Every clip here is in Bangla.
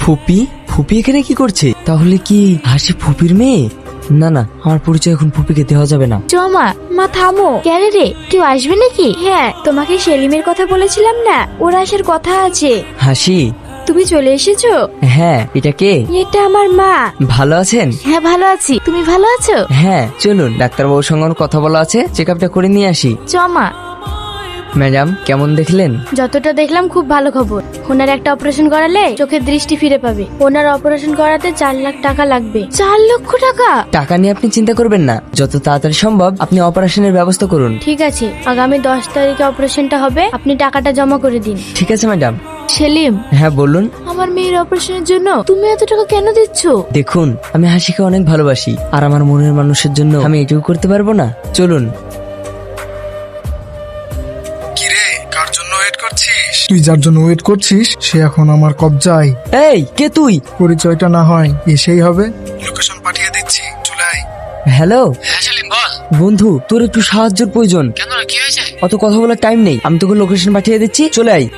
ফুপি? ফুপি এখানে কি করছে? তাহলে কি হাসি ফুপির মেয়ে? না না, আমার পরিচয় এখন ফুপিকে দেওয়া যাবে না। জমা মা থামো। কেন রে, কেউ আসবে নাকি? হ্যাঁ, তোমাকে সেলিমের কথা বলেছিলাম না, ওর আসার কথা আছে। হাসি, তুমি চলে এসেছো? হ্যাঁ। এটা কে? এটা আমার মা। ভালো আছেন? হ্যাঁ ভালো আছি, তুমি ভালো আছো? হ্যাঁ, চলুন ডাক্তারবাবুর সঙ্গে আমার কথা বলা আছে, চেক আপটা করে নিয়ে আসি। জমা ম্যাডাম, কেমন দেখলেন? যতটা দেখলাম খুব ভালো খবর। ওনার একটা অপারেশন করালে চোখের দৃষ্টি ফিরে পাবে। ওনার অপারেশন করাতে 4 লাখ টাকা লাগবে। 4 লক্ষ টাকা? টাকা নিয়ে আপনি চিন্তা করবেন না, যত তাড়াতাড়ি সম্ভব আপনি অপারেশনের ব্যবস্থা করুন। ঠিক আছে, আগামী 10 তারিখে অপারেশনটা হবে, আপনি টাকাটা জমা করে দিন। ঠিক আছে ম্যাডাম। সেলিম, হ্যাঁ বলুন। আমার মেয়ের অপারেশনের জন্য তুমি এত টাকা কেন দিচ্ছ? দেখুন, আমি হাসিকে অনেক ভালোবাসি, আর আমার মনের মানুষের জন্য আমি এটুকু করতে পারবো না? চলুন। তুই যার জন্য ওয়েট করছিস সে এখন আমার কবজায়। এই, কে তুই? পরিচয়টা না হয় এসেই হবে। লোকেশন পাঠিয়ে দিচ্ছি, চলে আয়। হ্যালো হ্যাঁ সেলিম বল। বন্ধু, তোর একটু সাহায্যের প্রয়োজন। কেন রে, কি হয়েছে? অত কথা বলার টাইম নেই, আমি তোকে লোকেশন পাঠিয়ে দিচ্ছি, চলে আয়।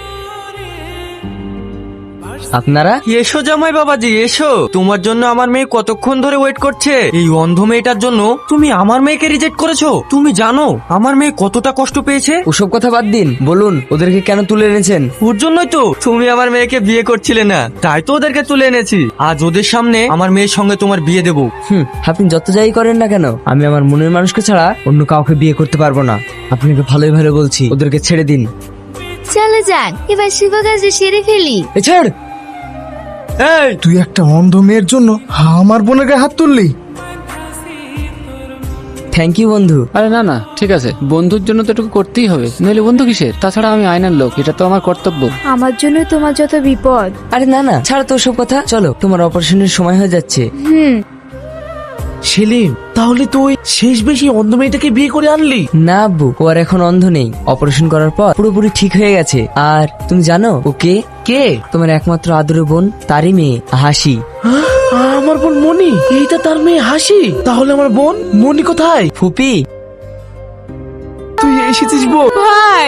আপনারা? এসো জামাই বাবাজি, এসো। তোমার জন্য আমার মেয়ে কতক্ষণ ধরে ওয়েট করছে। এই অন্ধ মেয়েটার জন্য তুমি আমার মেয়েকে রিজেক্ট করেছো। তুমি জানো আমার মেয়ে কতটা কষ্ট পেয়েছে? ওসব কথা বাদ দিন, বলুন ওদেরকে কেন তুলে এনেছেন? ওর জন্যই তো তুমি আমার মেয়েকে বিয়ে করছিলে না, তাই তো ওদেরকে তুলে এনেছি। আজ ওদের সামনে আমার মেয়ের সঙ্গে তোমার বিয়ে দেবো। আপনি যত যাই করেন না কেন, আমি আমার মনের মানুষকে ছাড়া অন্য কাউকে বিয়ে করতে পারবো না। আপনাকে ভালোই ভালো বলছি, ওদেরকে ছেড়ে দিন। চলে যান, এবার শুভ কাজে সেরে ফেলি। ছাড়। এই তুই একটা অন্ধ মেয়ের জন্য আমার বোনের গায়ে হাত তুললি? থ্যাংক ইউ বন্ধু। আরে না না, ঠিক আছে, বন্ধুর জন্য তো এটুকু করতেই হবে, নইলে বন্ধু কিসের? তাছাড়া আমি আয়নার লোক, এটা তো আমার কর্তব্য। আমার জন্য তোমার যত বিপদ। আরে না না, ছাড় তো সব কথা, চলো, তোমার অপারেশনের সময় হয়ে যাচ্ছে। সেলিম, তাহলে তুই শেষ বেশি অন্ধ মেয়েটাকে বিয়ে করে আনলি? না আব্বু, ও আর এখন অন্ধ নেই, অপারেশন করার পর পুরোপুরি ঠিক হয়ে গেছে। আর তুমি জানো ও কে? কে? তোমার একমাত্র আদরের বোন, তারই মেয়ে হাসি। আমার বোন মনি? এইটা তার মেয়ে হাসি? তাহলে আমার বোন মনি কোথায়? ফুপি, তুই এসেছিস বোন? ভাই,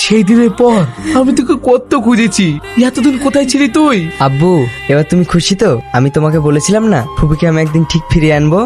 সেই দিনের পর আমি তোকে কত খুঁজেছি, এতদিন কোথায় ছিলি তুই? আব্বু এবার তুমি খুশি তো? আমি তোমাকে বলেছিলাম না ফুপিকে আমি একদিন ঠিক ফিরিয়ে আনবো।